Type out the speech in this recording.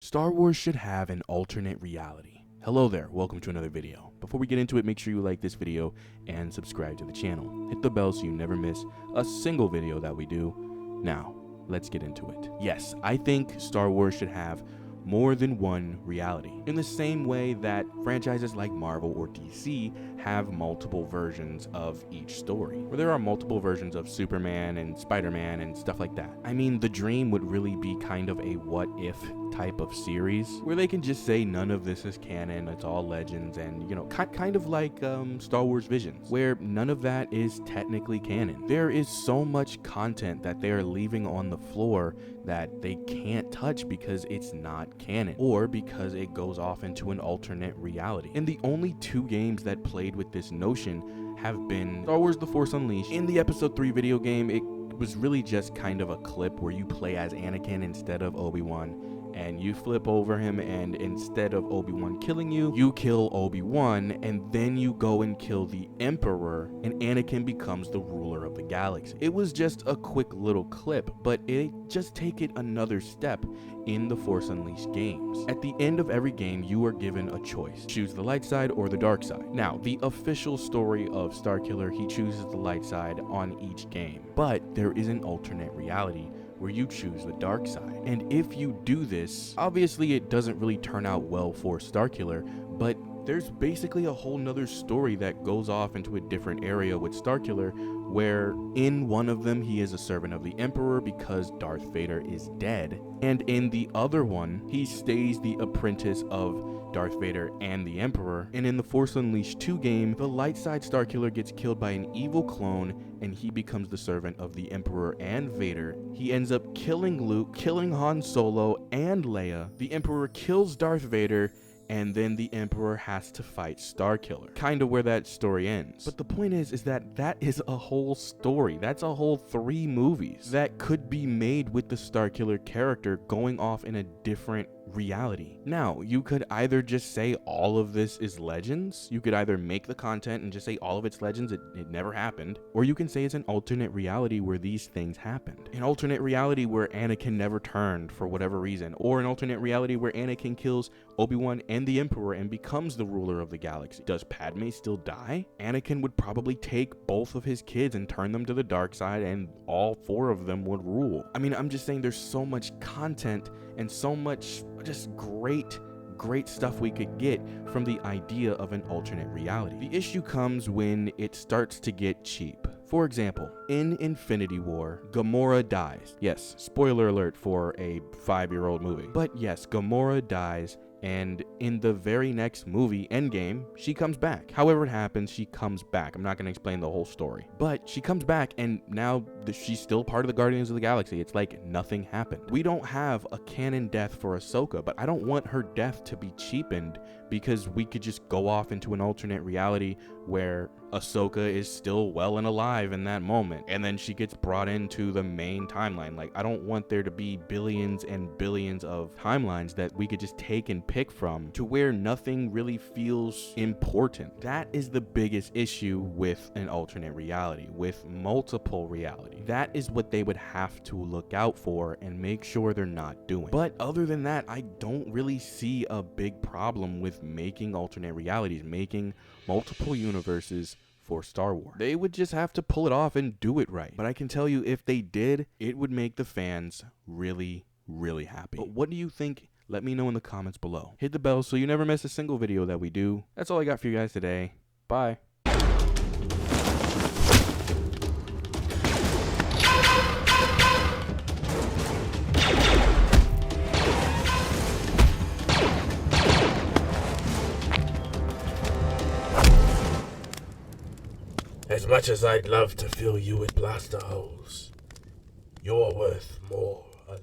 Star Wars should have an alternate reality. Hello there, welcome to another video. Before we get into it, make sure you like this video and subscribe to the channel. Hit the bell so you never miss a single video that we do. Now, let's get into it. Yes, I think Star Wars should have more than one reality. In the same way that franchises like Marvel or DC have multiple versions of each story, where there are multiple versions of Superman and Spider-Man and stuff like that. I mean, the dream would really be kind of a what if type of series where they can just say none of this is canon, it's all legends, and you know, kind of like Star Wars Visions, where none of that is technically canon. There is so much content that they are leaving on the floor that they can't touch because it's not canon, or because it goes off into an alternate reality. And the only two games that played with this notion have been Star Wars The Force Unleashed. In the Episode 3 video game, it was really just kind of a clip where you play as Anakin instead of Obi-Wan, and you flip over him, and instead of Obi-Wan killing you, you kill Obi-Wan, and then you go and kill the Emperor, and Anakin becomes the ruler of the galaxy. It was just a quick little clip, but it just take it another step in the Force Unleashed games. At the end of every game, you are given a choice. Choose the light side or the dark side. Now, the official story of Starkiller, he chooses the light side on each game, but there is an alternate reality where you choose the dark side. And if you do this, obviously it doesn't really turn out well for Starkiller, but there's basically a whole nother story that goes off into a different area with Starkiller, where in one of them he is a servant of the Emperor because Darth Vader is dead, and in the other one he stays the apprentice of Darth Vader and the Emperor. And in the Force Unleashed 2 game, the light side Starkiller gets killed by an evil clone and he becomes the servant of the Emperor and Vader. He ends up killing Luke, killing Han Solo and Leia. The Emperor kills Darth Vader, and then the Emperor has to fight Starkiller. Kind of where that story ends. But the point is that is a whole story. That's a whole 3 movies that could be made with the Starkiller character going off in a different reality. Now, you could either just say all of this is legends, you could either make the content and just say all of it's legends, it never happened, or you can say it's an alternate reality where these things happened. An alternate reality where Anakin never turned for whatever reason, or an alternate reality where Anakin kills Obi-Wan and the Emperor and becomes the ruler of the galaxy. Does Padme still die? Anakin would probably take both of his kids and turn them to the dark side, and all 4 of them would rule. I mean, I'm just saying there's so much content and so much just great stuff we could get from the idea of an alternate reality. The issue comes when it starts to get cheap. For example, in Infinity War, Gamora dies. Yes, spoiler alert for a 5-year-old movie. But yes, Gamora dies, and in the very next movie, Endgame, she comes back. However it happens, she comes back. I'm not going to explain the whole story. But she comes back, and now she's still part of the Guardians of the Galaxy. It's like nothing happened. We don't have a canon death for Ahsoka, but I don't want her death to be cheapened because we could just go off into an alternate reality where Ahsoka is still well and alive in that moment, and then she gets brought into the main timeline. Like, I don't want there to be billions and billions of timelines that we could just take and pick from to where nothing really feels important. That is the biggest issue with an alternate reality, with multiple reality. That is what they would have to look out for and make sure they're not doing. But other than that, I don't really see a big problem with making alternate realities, making multiple universes for Star Wars. They would just have to pull it off and do it right. But I can tell you, if they did, it would make the fans really, really happy. But what do you think? Let me know in the comments below. Hit the bell so you never miss a single video that we do. That's all I got for you guys today. Bye. As much as I'd love to fill you with blaster holes, you're worth more alive.